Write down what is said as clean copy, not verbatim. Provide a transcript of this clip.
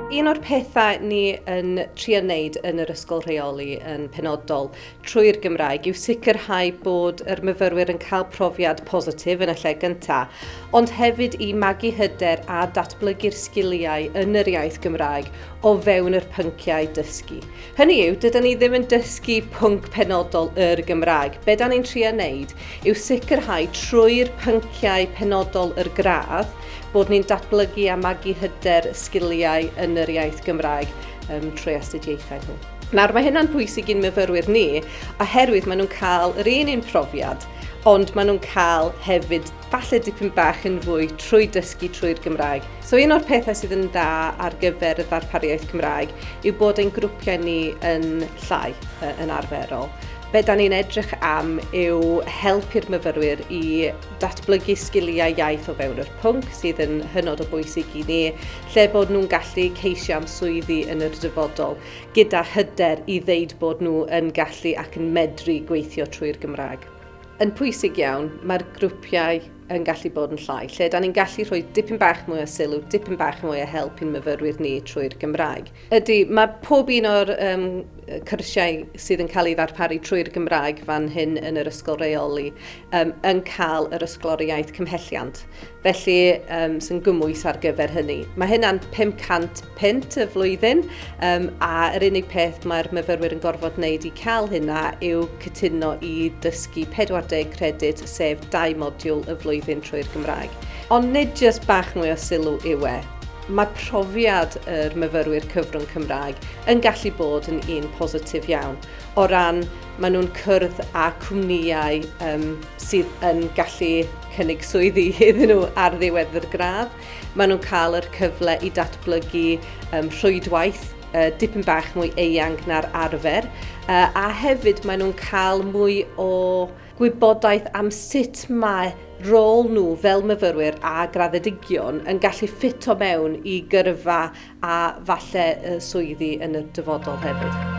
Un o'r pethau ni yn trio wneud yn yr ysgol rheoli yn penodol trwy'r Gymraeg yw sicrhau bod yr myfyrwyr yn cael profiad positif yn y lle gyntaf, ond hefyd i magu hyder a datblygu'r sgiliau yn yr iaith Gymraeg o fewn yr pynciau dysgu. Hynny yw, dydyn ni ddim yn dysgu pwnc penodol yr Gymraeg. Be da ni'n trio wneud yw sicrhau trwy'r pynciau penodol yr gradd bod ni'n datblygu a magu hyder sgiliau yn yr iaith Gymraeg trwy astudiaethau nhw. Nawr, mae hynna'n pwysig i'n myfyrwyr ni, oherwydd maen nhw'n cael yr un profiad, ond maen nhw'n cael hefyd falle dipyn bach yn fwy trwy dysgu trwy'r Gymraeg. So un o'r pethau sydd yn dda ar gyfer y ddarpariaeth Gymraeg yw bod ein grwpiau ni yn llai yn arferol. Be da ni'n edrych am yw helpu'r myfyrwyr i datblygu sgiliau iaith o fewn yr pwnc sydd yn hynod o bwysig i ni, lle bod nhw'n gallu ceisio am swyddi yn yr dyfodol gyda hyder i ddeud bod nhw yn gallu ac yn medru gweithio trwy'r Gymraeg. Yn pwysig iawn, mae'r grwpiau yn gallu bod yn llai, lle da ni'n gallu rhoi dipyn bach mwy o sylw, dipyn bach mwy o help i'n myfyrwyr ni trwy'r Gymraeg. Mae pob un o'r cyrsiau sydd yn cael ei ddarparu trwy'r Gymraeg fan hyn yn yr ysgol reoli yn cael yr ysgloriaeth cymhelliant. Felly, sy'n gymwys ar gyfer hynny. Mae hynna'n 500 punt y flwyddyn, a yr unig peth mae'r myfyrwyr yn gorfod wneud i cael hynna yw cytuno i dysgu 40 credyd, sef 2 modiwl y flwyddyn trwy'r Gymraeg. Ond nid jyst bach mwy o sylw yw e. Mae profiad yr myfyrwyr cyfrwng Cymraeg yn gallu bod yn un positif iawn. O ran, maen nhw'n cwrdd â cwmnïau sydd yn gallu cynnig swyddi iddyn nhw ar ddiwedd yr gradd. Maen nhw'n cael yr cyfle i datblygu rhwydwaith, dipyn bach mwy eang na'r arfer, a hefyd maen nhw'n cael mwy o gwybodaeth am sut mae rôl nhw fel myfyrwyr a graddedigion yn gallu ffito mewn i gyrfa a falle swyddi yn y dyfodol hefyd.